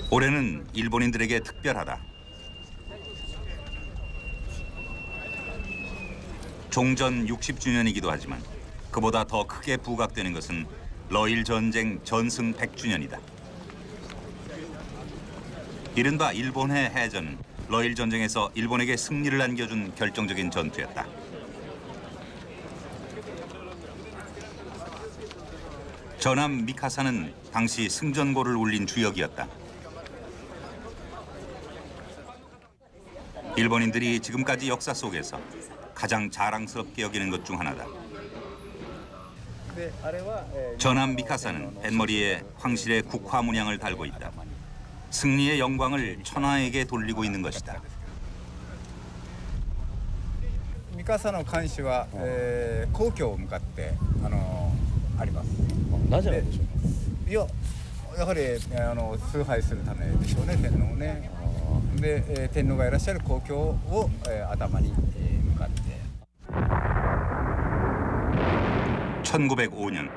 올해는 일본인들에게 특별하다. 종전 60주년이기도 하지만 그보다 더 크게 부각되는 것은 러일 전쟁 전승 100주년이다. 이른바 일본해 해전은 러일 전쟁에서 일본에게 승리를 안겨준 결정적인 전투였다. 전함 미카사는 당시 승전고를 울린 주역이었다. 일본인들이 지금까지 역사 속에서 가장 자랑스럽게 여기는 것 중 하나다. 전함 미카사는 뱃머리에 황실의 국화 문양을 달고 있다. 승리의 영광을 천하에게 돌리고 있는 것이다. ミカサの艦首は、皇居を向かってあります。なぜなんでしょう。いや、やはり崇拝するためでしょうね、天皇をね。で、天皇がいらっしゃる皇居を、頭に、向かって。 1905년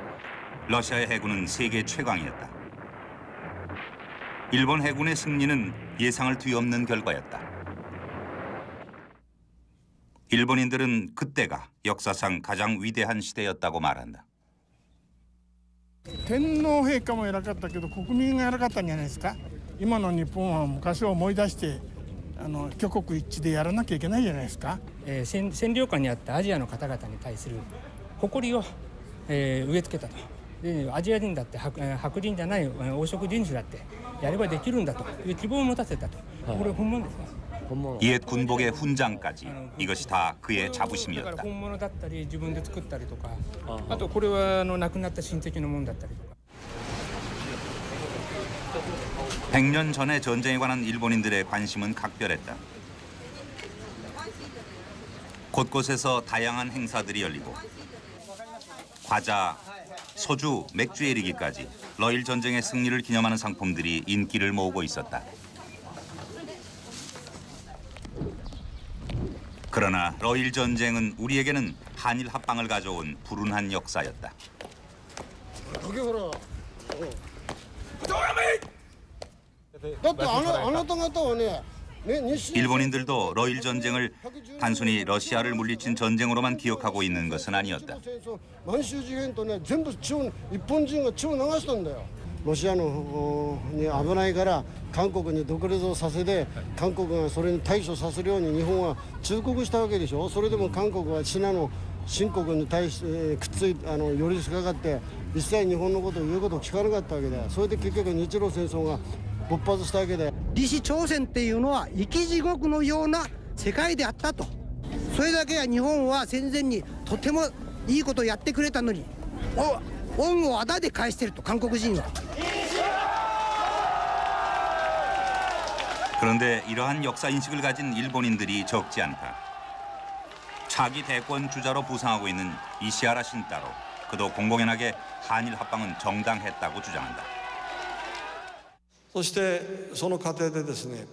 러시아의 해군은 세계 최강이었다. 일본 해군의 승리는 예상을 뒤엎는 결과였다. 일본인들은 그때가 역사상 가장 위대한 시대였다고 말한다. 天皇陛下も偉かったけど国民が偉かったんじゃないですか。今の日本は昔を思い出して挙国一致でやらなきゃいけないじゃないですか。占領下にあったアジアの方々に対する誇りを、植え付けたと。でアジア人だって白人じゃない黄色人種だってやればできるんだという希望を持たせたと。これ本物ですね。 옛 군복의 훈장까지 이것이 다 그의 자부심이었다. 本物だったり自分で作ったりとか、あとこれは亡くなった親戚のものだったりとか。 100년 전의 전쟁에 관한 일본인들의 관심은 각별했다. 곳곳에서 다양한 행사들이 열리고 과자, 소주, 맥주에 이르기까지 러일 전쟁의 승리를 기념하는 상품들이 인기를 모으고 있었다. 그러나 러일 전쟁은 우리에게는 한일 합방을 가져온 불운한 역사였다. 일본인들도 러일 전쟁을 단순히 러시아를 물리친 전쟁으로만 기억하고 있는 것은 아니었다. ロシアのに危ないから韓国に独立をさせて韓国がそれに対処させるように日本は忠告したわけでしょ。それでも韓国はシナの新国に対してくっつい寄りかかって一切日本のことを言うことを聞かなかったわけで、それで結局日露戦争が勃発したわけで、李氏朝鮮っていうのは生き地獄のような世界であったと。それだけは日本は戦前にとてもいいことをやってくれたのに恩をあだで返してると韓国人は。 그런데 이러한 역사 인식을 가진 일본인들이 적지 않다. 차기 대권 주자로 부상하고 있는 이시하라 신타로, 그도 공공연하게 한일 합방은 정당했다고 주장한다. そしてその過程でですね、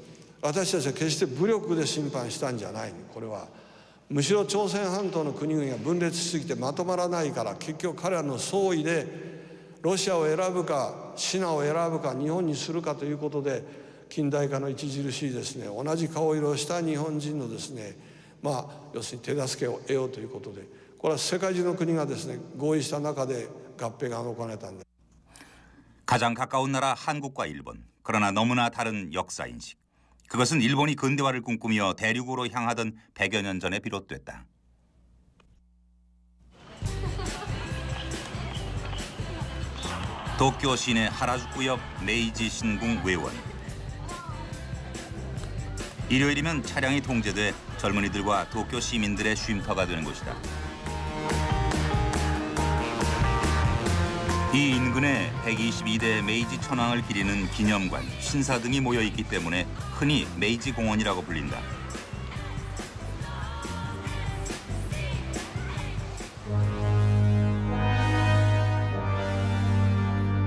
私たちは決して武力で侵犯したんじゃない。これはむしろ朝鮮半島の国々が分裂しすぎてまとまらないから、結局彼らの総意でロシアを選ぶかシナを選ぶか日本にするかということで、近代化の著しいですね、同じ顔色をした日本人のですね、要するに手助けを得ようということで、これは世界中の国がですね合意した中で合併が行われたんです。 가장 가까운 나라 한국과 일본, 그러나 너무나 다른 역사 인식. 그것은 일본이 근대화를 꿈꾸며 대륙으로 향하던 100여 년 전에 비롯됐다. 도쿄 시내 하라주쿠 옆 메이지 신궁 외원. 일요일이면 차량이 통제돼 젊은이들과 도쿄 시민들의 쉼터가 되는 곳이다. 이 인근에 122대 메이지 천황을 기리는 기념관, 신사 등이 모여 있기 때문에 흔히 메이지 공원이라고 불린다.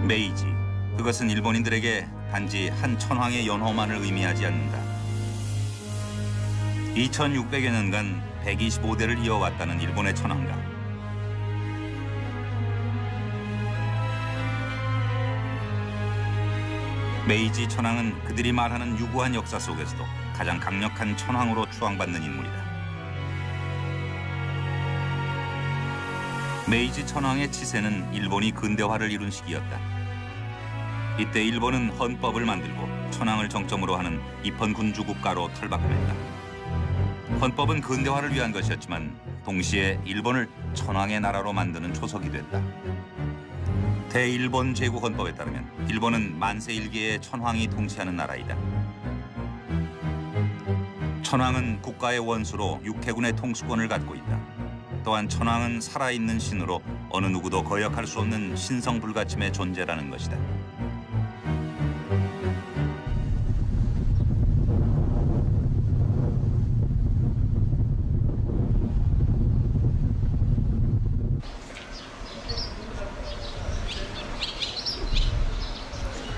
메이지, 그것은 일본인들에게 단지 한 천황의 연호만을 의미하지 않는다. 2600여 년간 125대를 이어왔다는 일본의 천황가. 메이지 천황은 그들이 말하는 유구한 역사 속에서도 가장 강력한 천황으로 추앙받는 인물이다. 메이지 천황의 치세는 일본이 근대화를 이룬 시기였다. 이때 일본은 헌법을 만들고 천황을 정점으로 하는 입헌군주 국가로 탈바꿈했다. 헌법은 근대화를 위한 것이었지만 동시에 일본을 천황의 나라로 만드는 초석이 됐다. 대일본 제국헌법에 따르면 일본은 만세 일기의 천황이 통치하는 나라이다. 천황은 국가의 원수로 육해군의 통수권을 갖고 있다. 또한 천황은 살아있는 신으로 어느 누구도 거역할 수 없는 신성불가침의 존재라는 것이다.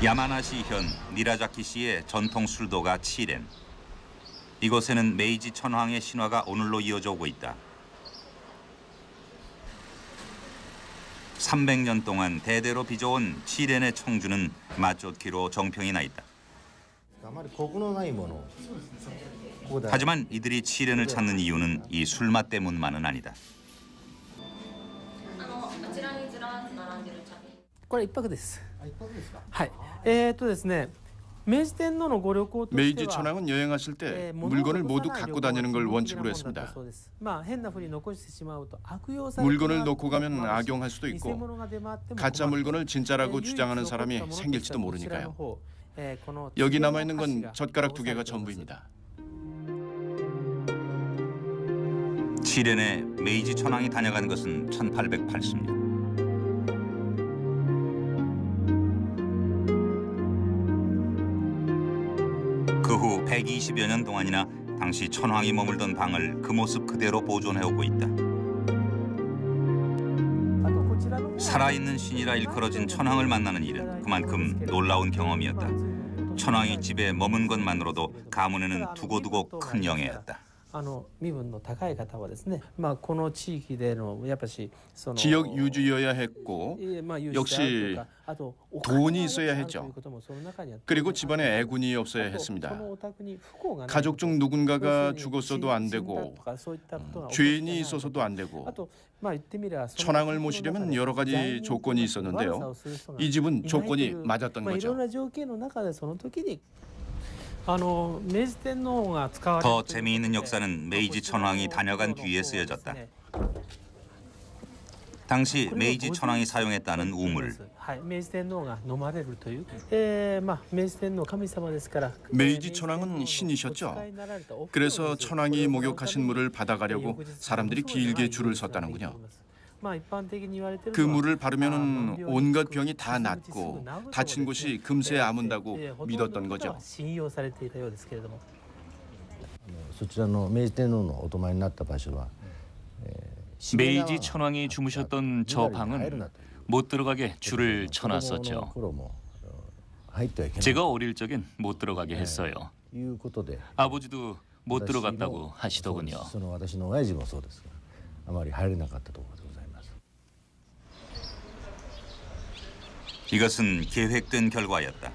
야마나시현 니라자키시의 전통 술도가 치렌. 이곳에는 메이지 천황의 신화가 오늘로 이어져 오고 있다. 300년 동안 대대로 빚어온 치렌의 청주는 맛좋기로 정평이 나 있다. 하지만 이들이 치렌을 찾는 이유는 이 술맛 때문만은 아니다. これ一泊です。はい。ですね。明治天皇のご旅行としては 메이지 천황은 여행하실 때 물건을 모두 갖고 다니는 걸 원칙으로 했습니다. 물건을 놓고 가면 악용할 수도 있고 가짜 물건을 진짜라고 주장하는 사람이 생길지도 모르니까요. 여기 남아있는 건 젓가락 2개가 전부입니다. 치렌에 메이지 천황이 다녀간 것은 1880년. 그 후 120여 년 동안이나 당시 천황이 머물던 방을 그 모습 그대로 보존해오고 있다. 살아있는 신이라 일컬어진 천황을 만나는 일은 그만큼 놀라운 경험이었다. 천황이 집에 머문 것만으로도 가문에는 두고두고 큰 영예였다. 지역 유지여야 했고 역시 돈이 있어야 했죠. 그리고 집안에 애군이 없어야 했습니다. 가족 중 누군가가 죽었어도 안 되고 죄인이 있어서도 안 되고 천황을 모시려면 여러 가지 조건이 있었는데요. 이 집은 조건이 맞았던 거죠. 더 재미있는 역사는 메이지 천황이 다녀간 뒤에 쓰여졌다. 당시 메이지 천황이 사용했다는 우물. 메이지 천황은 신이셨죠. 그래서 천황이 목욕하신 물을 받아가려고 사람들이 길게 줄을 섰다는군요. 그 물을 바르면 온갖 병이 다 낫고 다친 곳이 금세 아문다고 믿었던 거죠. 메이지 천황이 주무셨던 저 방은 못 들어가게 줄을 쳐놨었죠. 제가 어릴 적엔 못 들어가게 했어요. 아버지도 못 들어갔다고 하시더군요. 이것은 계획된 결과였다.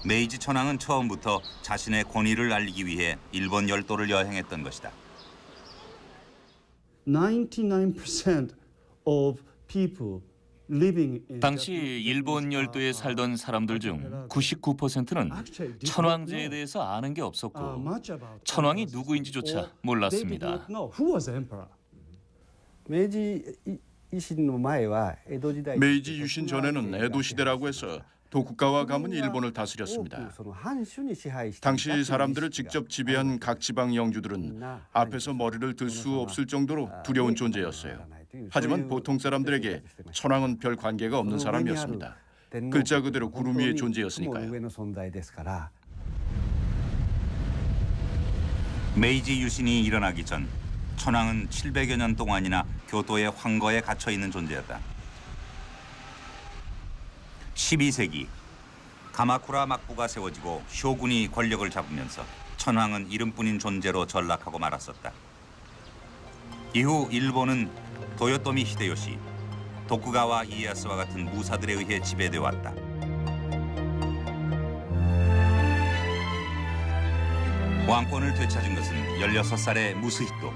메이지 천황은 처음부터 자신의 권위를 알리기 위해 일본 열도를 여행했던 것이다. 99% of people living in 당시 일본 열도에 살던 사람들 중 99%는 천황제에 대해서 아는 게 없었고 천황이 누구인지조차 몰랐습니다. 메이지 유신 전에는 에도 시대라고 해서 도쿠가와 가문 일본을 다스렸습니다. 당시 사람들을 직접 지배한 각 지방 영주들은 앞에서 머리를 들 수 없을 정도로 두려운 존재였어요. 하지만 보통 사람들에게 천황은 별 관계가 없는 사람이었습니다. 글자 그대로 구름 위의 존재였으니까요. 메이지 유신이 일어나기 전 천황은 700여 년 동안이나 교토의 황거에 갇혀 있는 존재였다. 12세기 가마쿠라 막부가 세워지고 쇼군이 권력을 잡으면서 천황은 이름뿐인 존재로 전락하고 말았었다. 이후 일본은 도요토미 히데요시, 도쿠가와 이에야스와 같은 무사들에 의해 지배되어 왔다. 왕권을 되찾은 것은 16살의 무스히토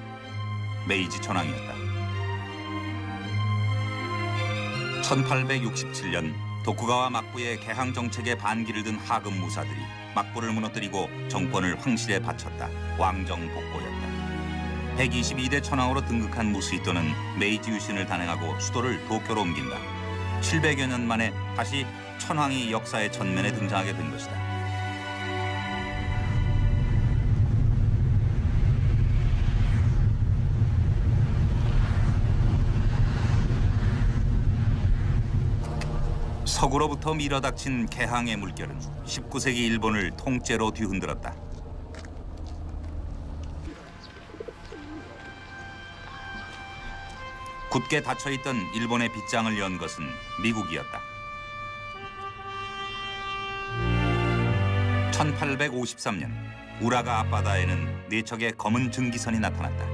메이지 천황이었다. 1867년 도쿠가와 막부의 개항 정책에 반기를 든 하급 무사들이 막부를 무너뜨리고 정권을 황실에 바쳤다. 왕정 복고였다. 122대 천황으로 등극한 무스히토는 메이지 유신을 단행하고 수도를 도쿄로 옮긴다. 700여 년 만에 다시 천황이 역사의 전면에 등장하게 된 것이다. 서구로부터 밀어닥친 개항의 물결은 19세기 일본을 통째로 뒤흔들었다. 굳게 닫혀있던 일본의 빗장을 연 것은 미국이었다. 1853년 우라가 앞바다에는 4척의 검은 증기선이 나타났다.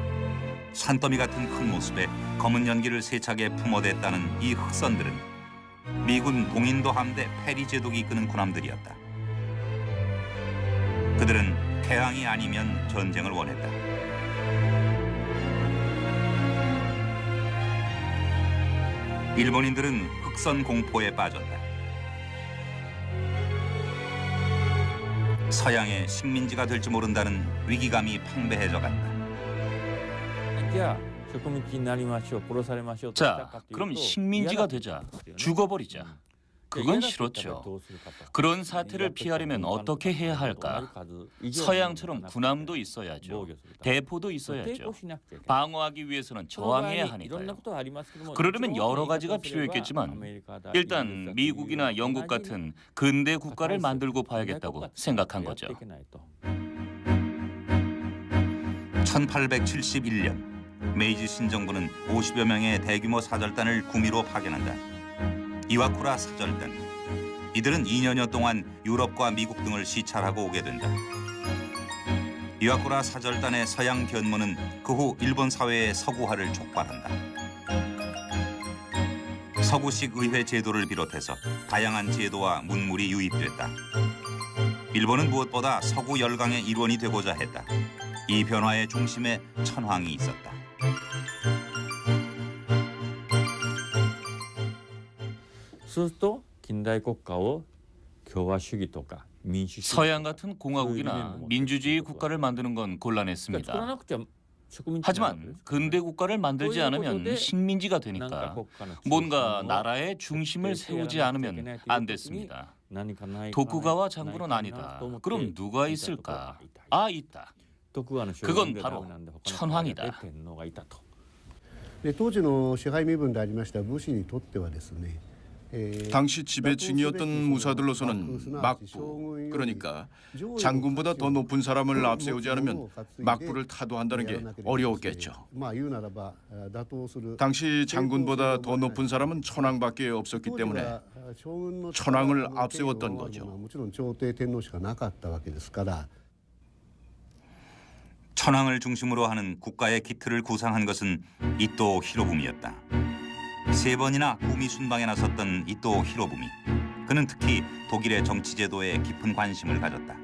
산더미 같은 큰 모습에 검은 연기를 세차게 품어댔다는 이 흑선들은 미군 동인도 함대 페리 제독이 이끄는 군함들이었다. 그들은 개항이 아니면 전쟁을 원했다. 일본인들은 흑선 공포에 빠졌다. 서양의 식민지가 될지 모른다는 위기감이 팽배해져 간다. 자, 그럼 식민지가 되자, 죽어버리자. 그건 싫었죠. 그런 사태를 피하려면 어떻게 해야 할까? 서양처럼 군함도 있어야죠. 대포도 있어야죠. 방어하기 위해서는 저항해야 하니까요. 그러려면 여러 가지가 필요했겠지만 일단 미국이나 영국 같은 근대 국가를 만들고 봐야겠다고 생각한 거죠. 1871년 메이지 신정부는 50여 명의 대규모 사절단을 구미로 파견한다. 이와쿠라 사절단. 이들은 2년여 동안 유럽과 미국 등을 시찰하고 오게 된다. 이와쿠라 사절단의 서양 견문은 그 후 일본 사회의 서구화를 촉발한다. 서구식 의회 제도를 비롯해서 다양한 제도와 문물이 유입됐다. 일본은 무엇보다 서구 열강의 일원이 되고자 했다. 이 변화의 중심에 천황이 있었다. 서양 같은 공화국이나 민주주의 국가를 만드는 건 곤란했습니다. 하지만 근대 국가를 만들지 않으면 식민지가 되니까 뭔가 나라의 중심을 세우지 않으면 안 됐습니다. 도쿠가와 장군은 아니다. 그럼 누가 있을까? 아, 있다. 그건 바로 천황이다. 当時の支配身分でありました武士にとってはですね 당시 지배층이었던 무사들로서는 막부, 그러니까 장군보다 더 높은 사람을 앞세우지 않으면 막부를 타도한다는 게 어려웠겠죠. 당시 장군보다 더 높은 사람은 천황밖에 없었기 때문에 천황을 앞세웠던 거죠. 천황을 중심으로 하는 국가의 기틀을 구상한 것은 이토 히로부미였다. 3번이나 구미 순방에 나섰던 이토 히로부미. 그는 특히 독일의 정치 제도에 깊은 관심을 가졌다.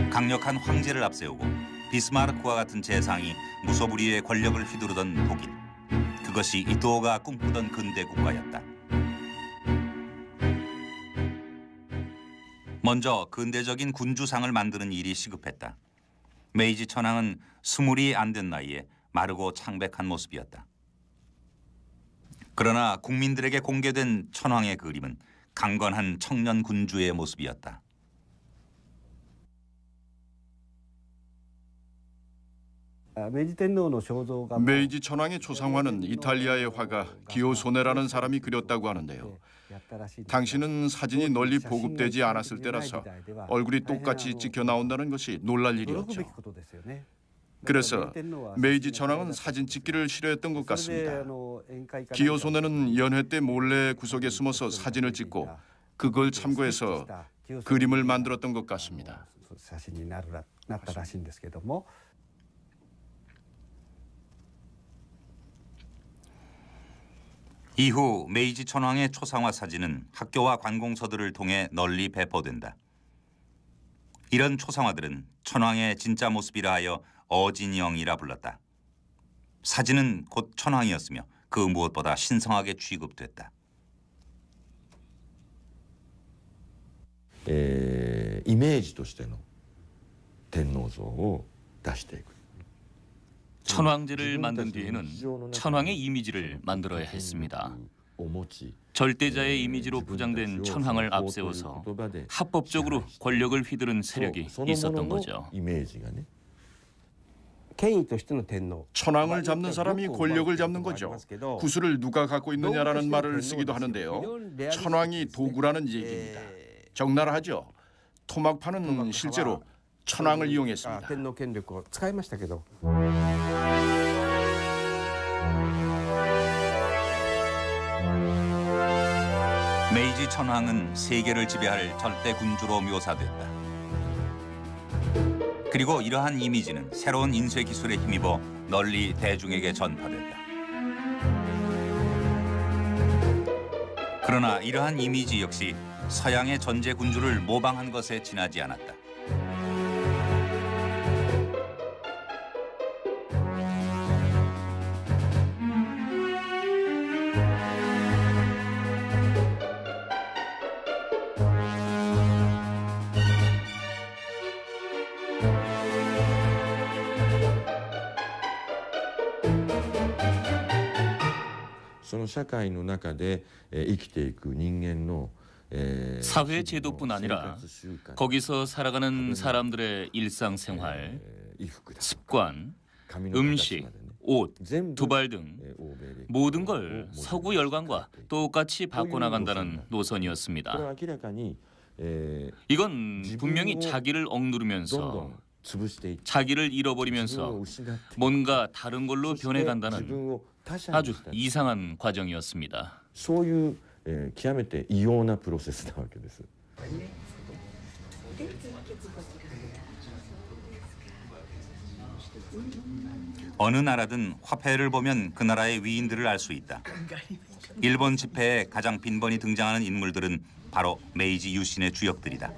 강력한 황제를 앞세우고 비스마르크와 같은 재상이 무소불위의 권력을 휘두르던 독일. 그것이 이토가 꿈꾸던 근대 국가였다. 먼저 근대적인 군주상을 만드는 일이 시급했다. 메이지 천황은 20이 안 된 나이에 마르고 창백한 모습이었다. 그러나 국민들에게 공개된 천황의 그림은 강건한 청년 군주의 모습이었다. 메이지 천황의 초상화는 이탈리아의 화가 기오소네라는 사람이 그렸다고 하는데요. 당시는 사진이 널리 보급되지 않았을 때라서 얼굴이 똑같이 찍혀 나온다는 것이 놀랄 일이었죠. 그래서 메이지 천황은 사진 찍기를 싫어했던 것 같습니다. 기요소네는 연회 때 몰래 구석에 숨어서 사진을 찍고 그걸 참고해서 그림을 만들었던 것 같습니다. 이후 메이지 천황의 초상화 사진은 학교와 관공서들을 통해 널리 배포된다. 이런 초상화들은 천황의 진짜 모습이라 하여 어진영이라 불렀다. 사진은 곧 천황이었으며 그 무엇보다 신성하게 취급됐다. イメージとしての天皇像を出していく。 천황제를 만든 뒤에는 천황의 이미지를 만들어야 했습니다. 절대자의 이미지로 부장된 천황을 앞세워서 합법적으로 권력을 휘두른 세력이 있었던 거죠. 천황을 잡는 사람이 권력을 잡는 거죠. 구슬을 누가 갖고 있느냐라는 말을 쓰기도 하는데요. 천황이 도구라는 얘기입니다. 적나라하죠. 토막파는 실제로 천황을 이용했습니다. 메이지 천황은 세계를 지배할 절대 군주로 묘사됐다. 그리고 이러한 이미지는 새로운 인쇄 기술에 힘입어 널리 대중에게 전파됐다. 그러나 이러한 이미지 역시 서양의 전제 군주를 모방한 것에 지나지 않았다. 사회 제도뿐 아니라 거기서 살아가는 사람들의 일상생활, 습관, 음식, 옷, 두발 등 모든 걸 서구 열강과 똑같이 바꿔나간다는 노선이었습니다. 이건 분명히 자기를 억누르면서 자기를 잃어버리면서 뭔가 다른 걸로 변해간다는 아주 이상한 과정이었습니다. 極めて異様なプロセスなわけです。 어느 나라든 화폐를 보면 그 나라의 위인들을 알 수 있다. 일본 지폐에 가장 빈번히 등장하는 인물들은 바로 메이지 유신의 주역들이다.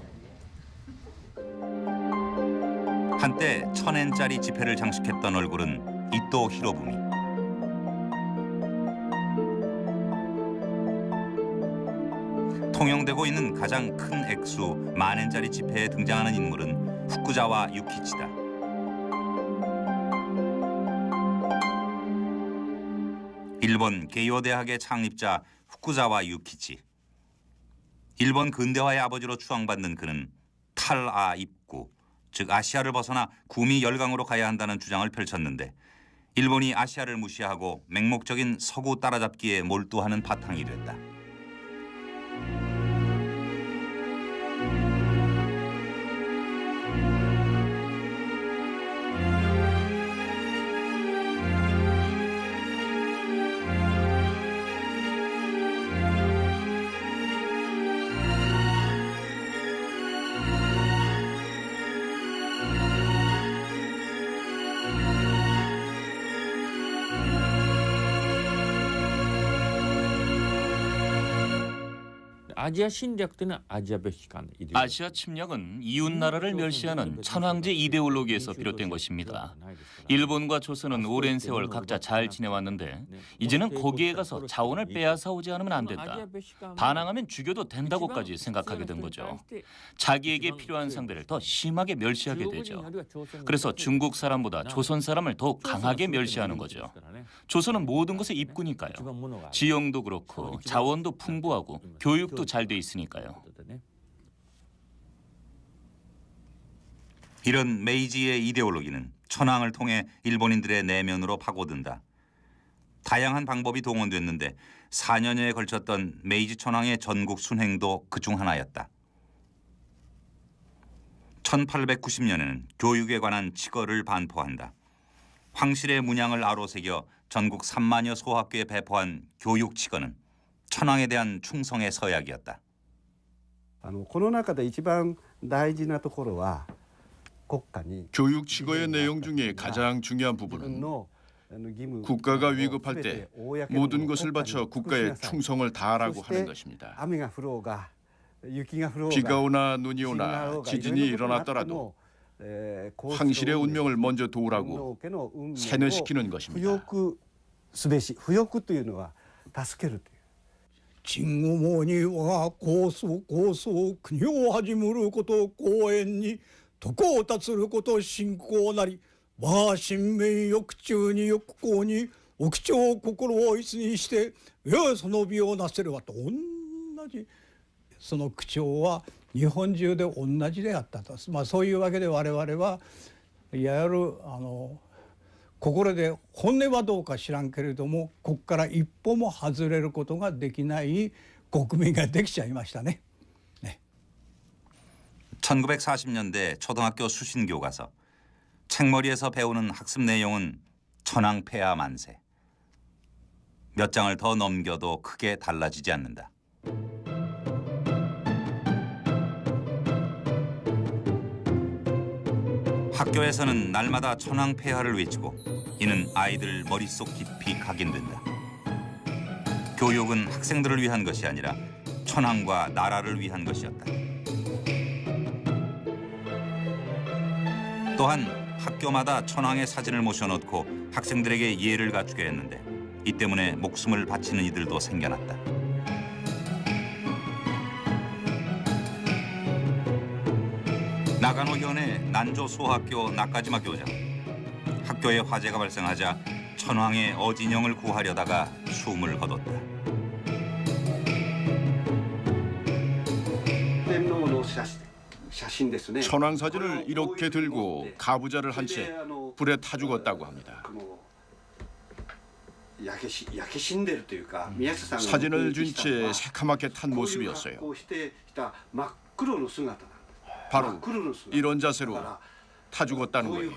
한때 1000엔짜리 지폐를 장식했던 얼굴은 이토 히로부미. 통용되고 있는 가장 큰 액수 10,000엔짜리 지폐에 등장하는 인물은 후쿠자와 유키치다. 일본 게이오 대학의 창립자 후쿠자와 유키치. 일본 근대화의 아버지로 추앙받는 그는 탈아 입구, 즉 아시아를 벗어나 구미 열강으로 가야 한다는 주장을 펼쳤는데 일본이 아시아를 무시하고 맹목적인 서구 따라잡기에 몰두하는 바탕이 됐다. 아시아 침략은 이웃 나라를 멸시하는 천황제 이데올로기에서 비롯된 것입니다. 일본과 조선은 오랜 세월 각자 잘 지내왔는데 이제는 거기에 가서 자원을 빼앗아 오지 않으면 안 된다. 반항하면 죽여도 된다고까지 생각하게 된 거죠. 자기에게 필요한 상대를 더 심하게 멸시하게 되죠. 그래서 중국 사람보다 조선 사람을 더 강하게 멸시하는 거죠. 조선은 모든 것의 입구니까요. 지형도 그렇고 자원도 풍부하고 교육도 잘 돼 있으니까요. 이런 메이지의 이데올로기는 천황을 통해 일본인들의 내면으로 파고든다. 다양한 방법이 동원됐는데 4년여에 걸쳤던 메이지 천황의 전국 순행도 그중 하나였다. 1890년에는 교육에 관한 칙어를 반포한다. 황실의 문양을 아로새겨 전국 3만여 소학교에 배포한 교육 칙어는 천황에 대한 충성의 서약이었다. この中で一番大事なところは 교육 칙어의 내용 중에 가장 중요한 부분은 국가가 위급할 때 모든 것을 바쳐 국가에 충성을 다하라고 하는 것입니다. 비가 오나 눈이 오나 지진이 일어났더라도 황실의 운명을 먼저 도우라고 세뇌시키는 것입니다. すべし、不欲というのは助けるという。鎮護には高祖国を始むること公園に徳を立つること信仰なり我が神明欲中に欲行に奥長心を一にしてその美をなせればと同じその口調は日本中で同じであったと、そういうわけで我々はいわゆる心で本音はどうか知らんけれどもここから一歩も外れることができない国民ができちゃいましたね。 1940년대 초등학교 수신 교과서. 책머리에서 배우는 학습 내용은 천황폐하 만세. 몇 장을 더 넘겨도 크게 달라지지 않는다. 학교에서는 날마다 천황폐하를 외치고 이는 아이들 머릿속 깊이 각인된다. 교육은 학생들을 위한 것이 아니라 천황과 나라를 위한 것이었다. 또한 학교마다 천황의 사진을 모셔놓고 학생들에게 예를 갖추게 했는데 이 때문에 목숨을 바치는 이들도 생겨났다. 나가노 현의 난조 소학교 나카지마 교장. 학교에 화재가 발생하자 천황의 어진영을 구하려다가 숨을 거뒀다. 천황 사진을 이렇게 들고 가부좌를 한 채 불에 타 죽었다고 합니다. 사진을 쥔 채 새카맣게 탄 모습이었어요. 바로 이런 자세로 타 죽었다는 거예요.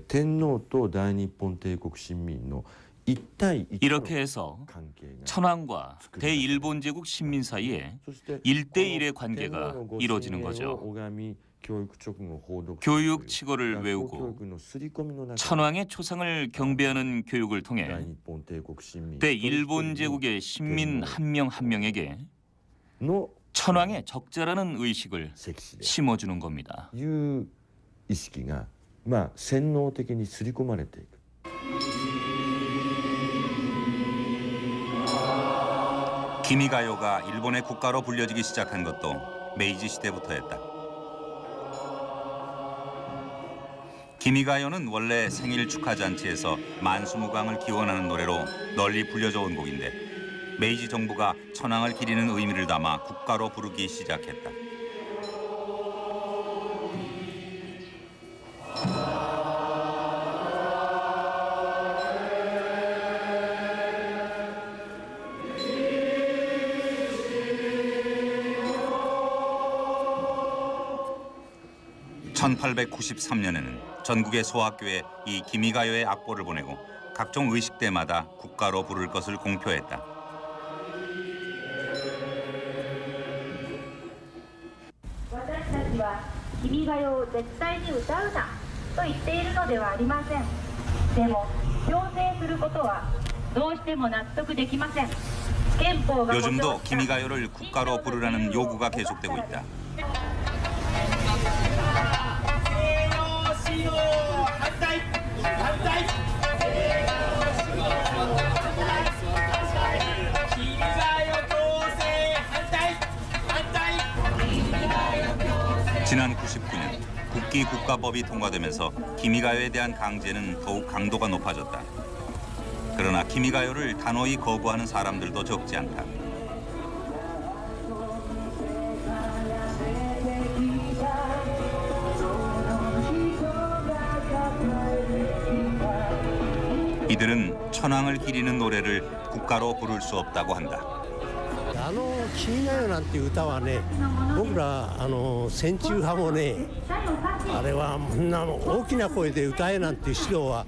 天皇と大日本帝国新民の 이렇게 해서 천황과 대일본 제국 신민 사이에 1대1의 관계가 이루어지는 거죠. 교육 칙어를 외우고 천황의 초상을 경배하는 교육을 통해 대일본 제국의 신민 한 명 한 명에게 천황의 적자라는 의식을 심어주는 겁니다. 意識が洗脳的に刷り込まれていく。 기미가요가 일본의 국가로 불려지기 시작한 것도 메이지 시대부터였다. 기미가요는 원래 생일 축하 잔치에서 만수무강을 기원하는 노래로 널리 불려져 온 곡인데 메이지 정부가 천황을 기리는 의미를 담아 국가로 부르기 시작했다. (1893년에는) 전국의 소학교에 이 기미가요의 악보를 보내고 각종 의식 때마다 국가로 부를 것을 공표했다. 요즘도 기미가요를 국가로 부르라는 요구가 계속되고 있다. 지난 99년 국기국가법이 통과되면서 기미가요에 대한 강제는 더욱 강도가 높아졌다. 그러나 기미가요를 단호히 거부하는 사람들도 적지 않다. 이들은 천황을 기리는 노래를 국가로 부를 수 없다고 한다. 君が代なんて歌はね、僕ら戦中派もね、あれは大きな声で歌えなんていう指導は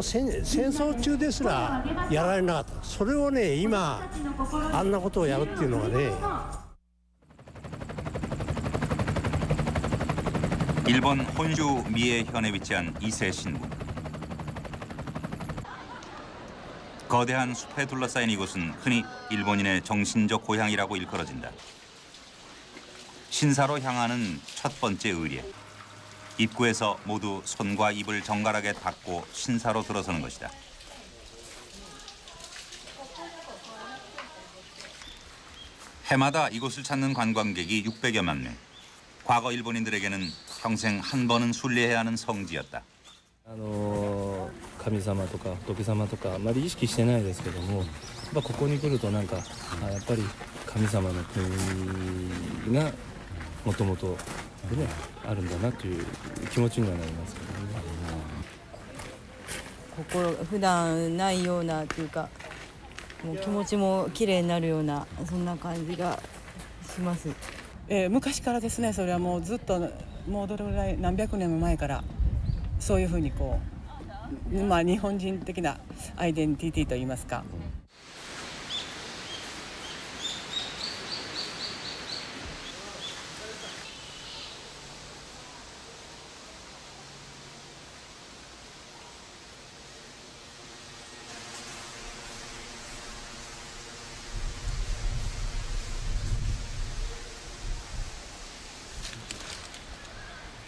戦争中ですらやられなかった。それをね今あんなことをやるっていうのはね。 일본 혼슈 미에현에 위치한 이세 신부. 거대한 숲에 둘러싸인 이곳은 흔히 일본인의 정신적 고향이라고 일컬어진다. 신사로 향하는 첫 번째 의례. 입구에서 모두 손과 입을 정갈하게 닦고 신사로 들어서는 것이다. 해마다 이곳을 찾는 관광객이 600여만 명. 과거 일본인들에게는 평생 한 번은 순례해야 하는 성지였다. 神様とか仏様とかあまり意識してないですけども、やっぱここに来るとなんかやっぱり神様の国がもともとねあるんだなという気持ちにはなりますけどね。心普段ないようなというか、もう気持ちも綺麗になるようなそんな感じがします。昔からですね。それはもうずっともうどれぐらい何百年も前からそういうふうにこう、まあ日本人的なアイデンティティといいますか。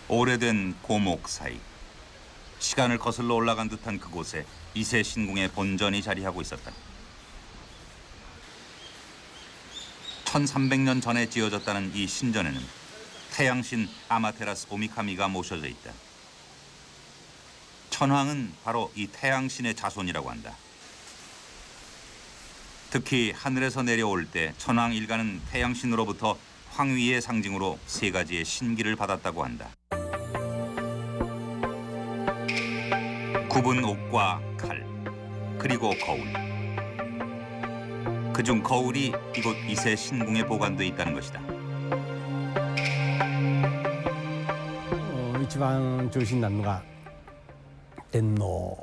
오래된 고목 사이. 시간을 거슬러 올라간 듯한 그곳에 이세 신궁의 본전이 자리하고 있었다. 1300년 전에 지어졌다는 이 신전에는 태양신 아마테라스 오미카미가 모셔져 있다. 천황은 바로 이 태양신의 자손이라고 한다. 특히 하늘에서 내려올 때 천황 일가는 태양신으로부터 황위의 상징으로 3가지의 신기를 받았다고 한다. 굽은 옥과 칼, 그리고 거울. 그중 거울이 이곳 이세 신궁에 보관돼 있다는 것이다. 一番中心なのが天皇.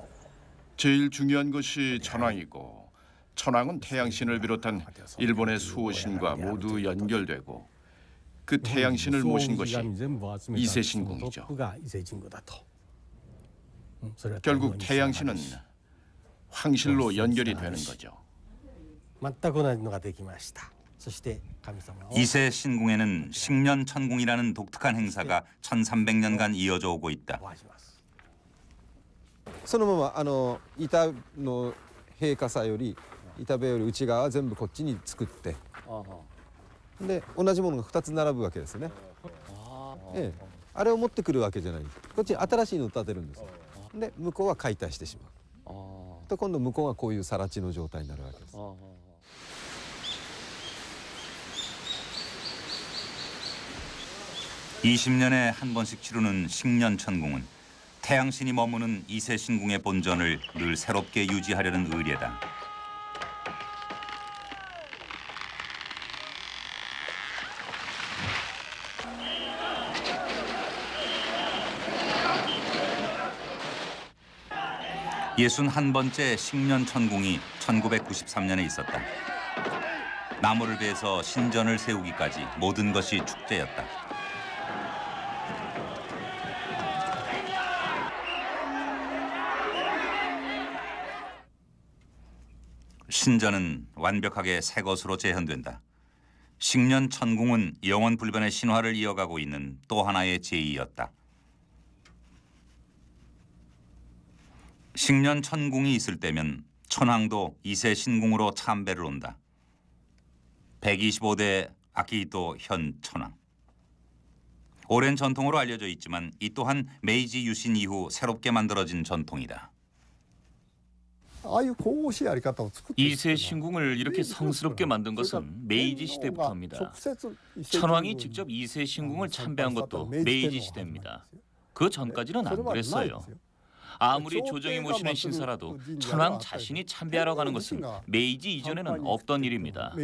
제일 중요한 것이 천황이고 천황은 태양신을 비롯한 일본의 수호신과 모두 연결되고 그 태양신을 모신 것이 이세 신궁이죠. 결국 태양신은 황실로 연결이 되는 거죠. 이세 신궁에는 식년천궁이라는 독특한 행사가 1300년간 이어져 오고 있다. そのまま板の閉火さより板部より内側は全部こっちに作ってで同じものが2つ並ぶわけですね。あれを持ってくるわけじゃないんです。こっちに新しいのを建てるんですよ。で向こうは解体してしまう。と今度向こうがこういう更地の状態になるわけです。 20년에 한 번씩 치르는 식년천궁은 태양신이 머무는 이세 신궁의 본전을 늘 새롭게 유지하려는 의례다. 예순한 번째 식년천궁이 1993년에 있었다. 나무를 베서 신전을 세우기까지 모든 것이 축제였다. 신전은 완벽하게 새 것으로 재현된다. 식년천궁은 영원불변의 신화를 이어가고 있는 또 하나의 제의였다. 식년천궁이 있을 때면 천황도 이세 신궁으로 참배를 온다. 125대 아키히토 현 천황. 오랜 전통으로 알려져 있지만 이 또한 메이지 유신 이후 새롭게 만들어진 전통이다. 이세 신궁을 이렇게 성스럽게 만든 것은 메이지 시대부터입니다. 천황이 직접 이세 신궁을 참배한 것도 메이지 시대입니다. 그 전까지는 안 그랬어요. 아무리 조정이 모시는 신사라도 천황 자신이 참배하러 가는 것은 메이지 이전에는 없던 일입니다.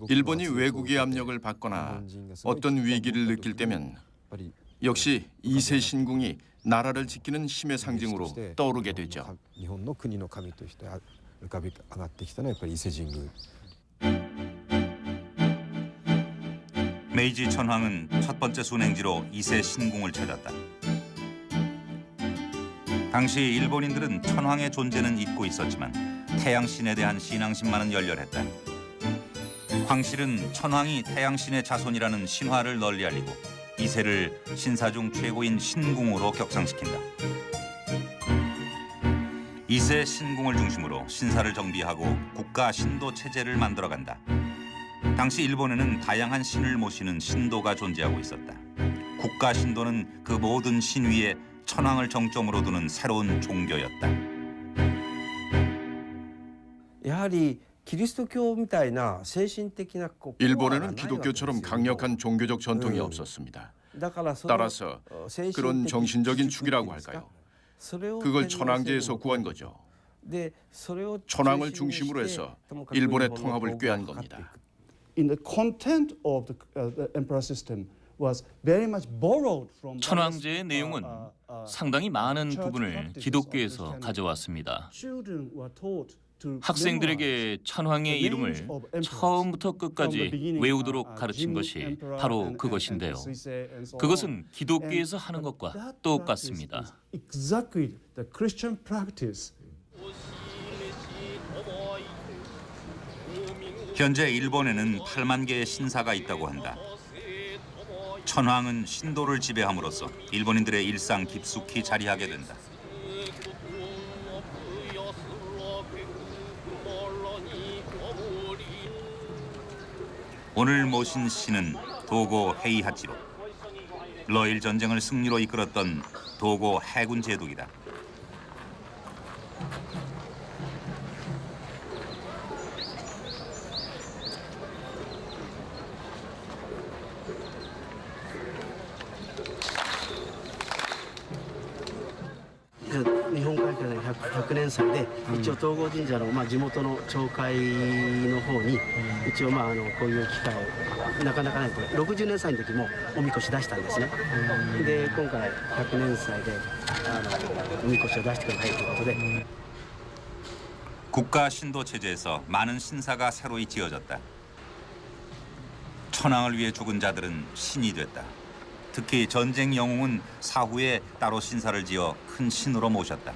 일본이 외국의 압력을 받거나 어떤 위기를 느낄 때면 역시 이세 신궁이 나라를 지키는 힘의 상징으로 떠오르게 되죠. 메이지 천황은 첫 번째 순행지로 이세 신궁을 찾았다. 당시 일본인들은 천황의 존재는 잊고 있었지만 태양신에 대한 신앙심만은 열렬했다. 황실은 천황이 태양신의 자손이라는 신화를 널리 알리고 이세를 신사 중 최고인 신궁으로 격상시킨다. 이세 신궁을 중심으로 신사를 정비하고 국가 신도 체제를 만들어간다. 당시 일본에는 다양한 신을 모시는 신도가 존재하고 있었다. 국가 신도는 그 모든 신 위에 천황을 정점으로 두는 새로운 종교였다. やはりキリスト教みたいな精神的な 일본에는 기독교처럼 강력한 종교적 전통이 없었습니다. 따라서 그런 정신적인 축이라고 할까요? 그걸 천황제에서 구한 거죠. 천황을 중심으로 해서 일본의 통합을 꾀한 겁니다. In the content of the emperor system was very much borrowed from 천황제의 내용은 상당히 많은 부분을 기독교에서 가져왔습니다. 학생들에게 천황의 이름을 처음부터 끝까지 외우도록 가르친 것이 바로 그것인데요. 그것은 기독교에서 하는 것과 똑같습니다. exactly the Christian practice. 현재 일본에는 8만 개의 신사가 있다고 한다. 천황은 신도를 지배함으로써 일본인들의 일상 깊숙이 자리하게 된다. 오늘 모신 신은 도고 헤이하치로. 러일 전쟁을 승리로 이끌었던 도고 해군 제독이다.日本海峡で 100年祭で一応東郷神社の、地元の町会の方に一応こういう機会をなかなかないと60年祭の時もおみこし出したんですね。で今回100年祭でおみこしを出してくださいということで 국가 신도 체제에서 많은 신사가 새로이 지어졌다. 천황을 위해 죽은 자들은 신이 됐다. 특히 전쟁 영웅은 사후에 따로 신사를 지어 큰 신으로 모셨다.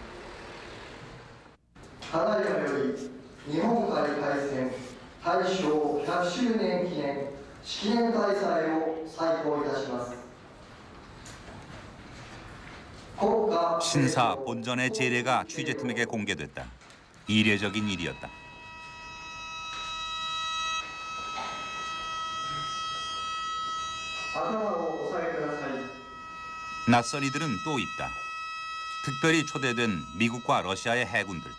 ただいまより日本海海戦大正100周年記念式年大祭を再興いたします。 신사 본전의 재래가 취재팀에게 공개됐다. 이례적인 일이었다. 낯선 이들은 또 있다. 특별히 초대된 미국과 러시아의 해군들.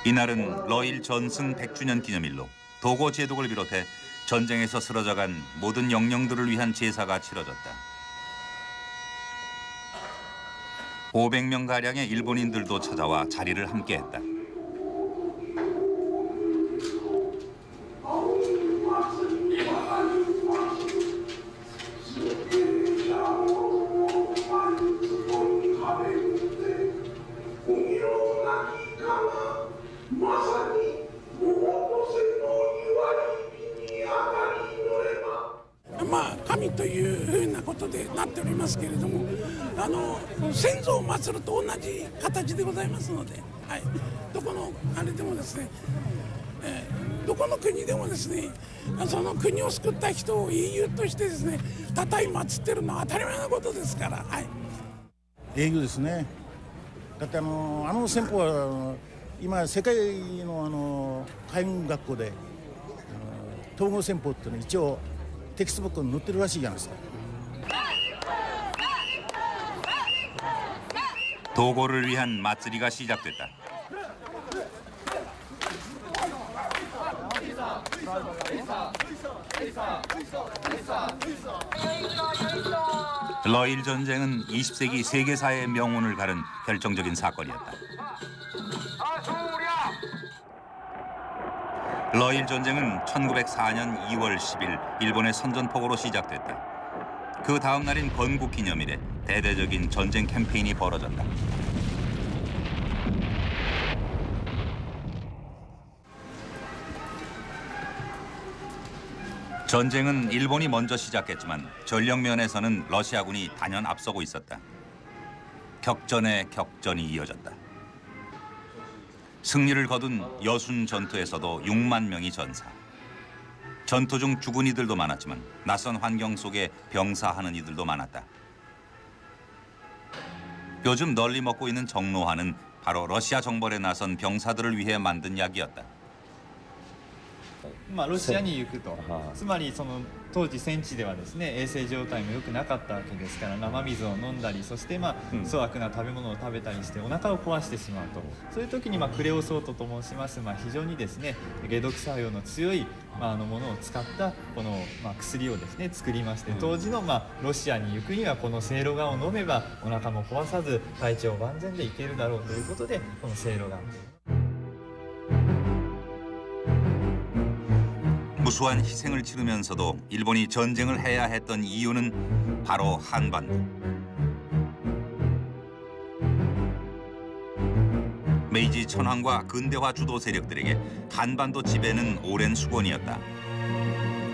이날은 러일 전승 100주년 기념일로 도고 제독을 비롯해 전쟁에서 쓰러져간 모든 영령들을 위한 제사가 치러졌다. 500명가량의 일본인들도 찾아와 자리를 함께했다.営業ですね。だって戦法は今世界の海軍学校で統合戦法っていうのは一応テキストブックに載ってるらしいじゃないですか。 도고를 위한 맞들이가 시작됐다. 러일 전쟁은 20세기 세계사의 명운을 가른 결정적인 사건이었다. 러일 전쟁은 1904년 2월 10일 일본의 선전포고로 시작됐다. 그 다음 날인 건국기념일에 대대적인 전쟁 캠페인이 벌어졌다. 전쟁은 일본이 먼저 시작했지만 전력 면에서는 러시아군이 단연 앞서고 있었다. 격전에 격전이 이어졌다. 승리를 거둔 여순 전투에서도 6만 명이 전사. 전투 중 죽은 이들도 많았지만 낯선 환경 속에 병사하는 이들도 많았다. 요즘 널리 먹고 있는 정로화는 바로 러시아 정벌에 나선 병사들을 위해 만든 약이었다. ロシアに行くと、つまりその当時戦地ではですね衛生状態も良くなかったわけですから生水を飲んだりそして粗悪な食べ物を食べたりしてお腹を壊してしまうとそういう時にクレオソートと申します非常にですね解毒作用の強いものを使ったこの薬をですね作りまして当時のロシアに行くにはこのセイロガンを飲めばお腹も壊さず体調万全でいけるだろうということでこのセイロガン 무수한 희생을 치르면서도 일본이 전쟁을 해야 했던 이유는 바로 한반도. 메이지 천황과 근대화 주도 세력들에게 한반도 지배는 오랜 수건이었다.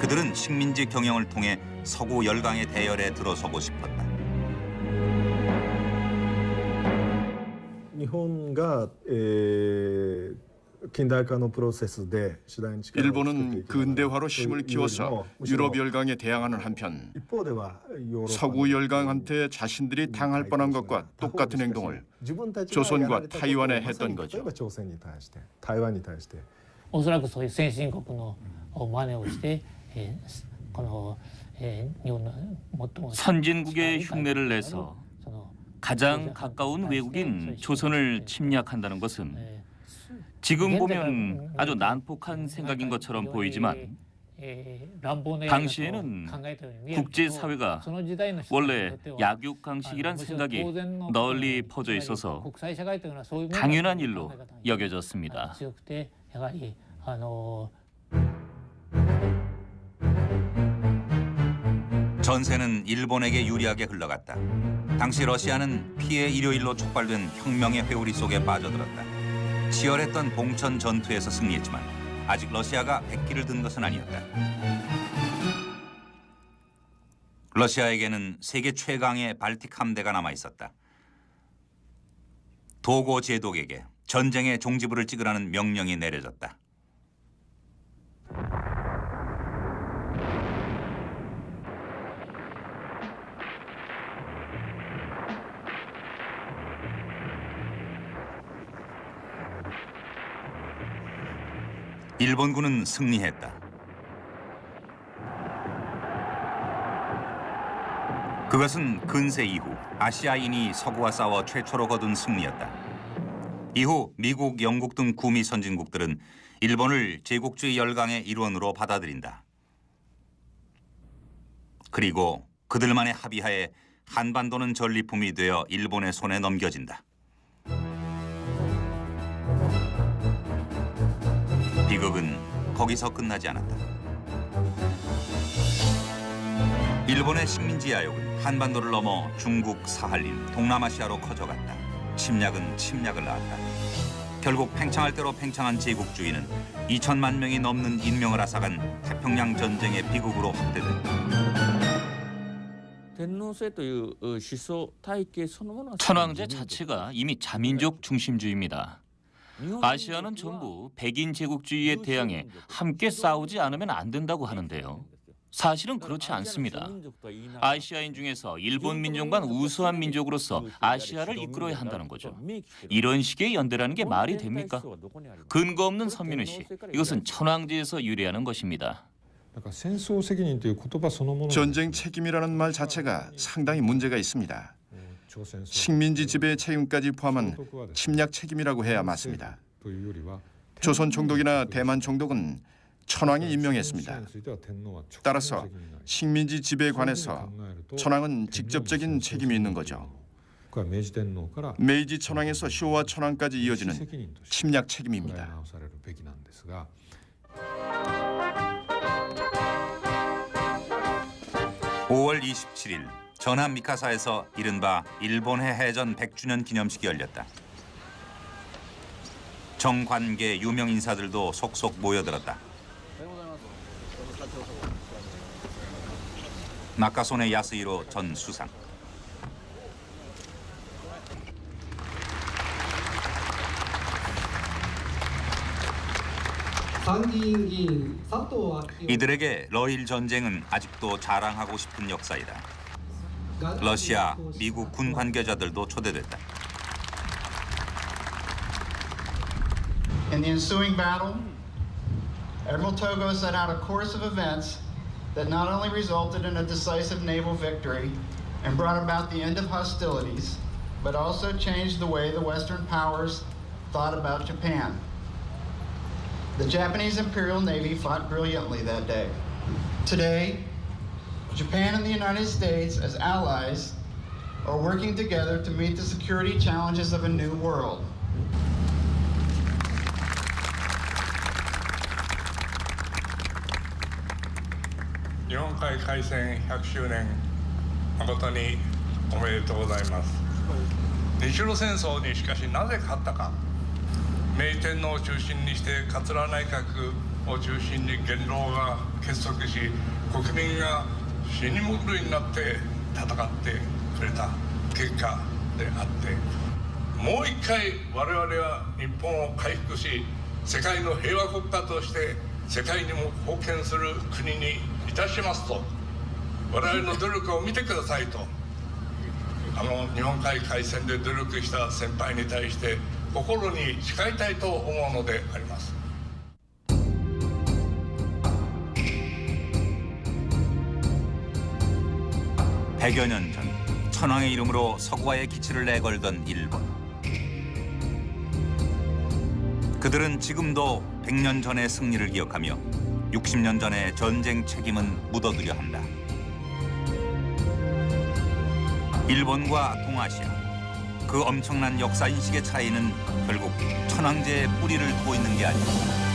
그들은 식민지 경영을 통해 서구 열강의 대열에 들어서고 싶었다. 일본가 일본은 근대화로 힘을 키워서 유럽 열강에 대항하는 한편 서구 열강한테 자신들이 당할 뻔한 것과 똑같은 행동을 조선과 타이완에 했던 거죠. おそらくそういう先進国の真似をしてこの日本の最も 선진국의 흉내를 내서 가장 가까운 외국인 조선을 침략한다는 것은 지금 보면 아주 난폭한 생각인 것처럼 보이지만 당시에는 국제사회가 원래 약육강식이란 생각이 널리 퍼져 있어서 당연한 일로 여겨졌습니다. 전세는 일본에게 유리하게 흘러갔다. 당시 러시아는 피해 일요일로 촉발된 혁명의 회오리 속에 빠져들었다. 치열했던 봉천 전투에서 승리했지만 아직 러시아가 백기를 든 것은 아니었다. 러시아에게는 세계 최강의 발틱 함대가 남아 있었다. 도고 제독에게 전쟁의 종지부를 찍으라는 명령이 내려졌다. 일본군은 승리했다. 그것은 근세 이후 아시아인이 서구와 싸워 최초로 거둔 승리였다. 이후 미국, 영국 등 구미 선진국들은 일본을 제국주의 열강의 일원으로 받아들인다. 그리고 그들만의 합의하에 한반도는 전리품이 되어 일본의 손에 넘겨진다. 비극은 거기서 끝나지 않았다. 일본의 식민지 야욕은 한반도를 넘어 중국, 사할린, 동남아시아로 커져갔다. 침략은 침략을 낳았다. 결국 팽창할 대로 팽창한 제국주의는 2천만 명이 넘는 인명을 앗아간 태평양 전쟁의 비극으로 확대된다. 천황제 자체가 이미 자민족 중심주의입니다. 아시아는 전부 백인 제국주의에 대항해 함께 싸우지 않으면 안 된다고 하는데요. 사실은 그렇지 않습니다. 아시아인 중에서 일본 민족만 우수한 민족으로서 아시아를 이끌어야 한다는 거죠. 이런 식의 연대라는 게 말이 됩니까? 근거 없는 선민의식, 이것은 천황제에서 유래하는 것입니다. 전쟁 책임이라는 말 자체가 상당히 문제가 있습니다. 식민지 지배 책임까지 포함한 침략 책임이라고 해야 맞습니다. 조선 총독이나 대만 총독은 천황이 임명했습니다. 따라서 식민지 지배에 관해서 천황은 직접적인 책임이 있는 거죠. 메이지 천황에서 쇼와 천황까지 이어지는 침략 책임입니다. 5월 27일 전함 미카사에서 이른바 일본해 해전 100주년 기념식이 열렸다. 정관계 유명 인사들도 속속 모여들었다. 나카소네 야스히로 전 수상. 이들에게 러일 전쟁은 아직도 자랑하고 싶은 역사이다. 러시아, 미국 군 관계자들도 초대됐다. In the ensuing battle, Admiral Togo set out a course of events that not only resulted in a decisive naval victory and brought about the end of hostilities, but also changed the way the Western powers thought about Japan. The Japanese Imperial Navy fought brilliantly that day. Today, Japan and the United States, as allies, are working together to meet the security challenges of a new world. Nihon-kai Kaisen 100周年誠におめでとうございます。日露戦争にしかしなぜ勝ったか。明治天皇を中心にして桂内閣を中心に元老が結束し、国民が死に物狂いになって戦ってくれた結果であって、もう一回我々は日本を回復し、世界の平和国家として世界にも貢献する国にいたしますと、我々の努力を見てくださいと、日本海海戦で努力した先輩に対して心に誓いたいと思うのであります。 100여 년 전 천황의 이름으로 서구와의 기치를 내걸던 일본. 그들은 지금도 100년 전의 승리를 기억하며 60년 전의 전쟁 책임은 묻어두려 한다. 일본과 동아시아, 그 엄청난 역사 인식의 차이는 결국 천황제의 뿌리를 두고 있는 게 아니다.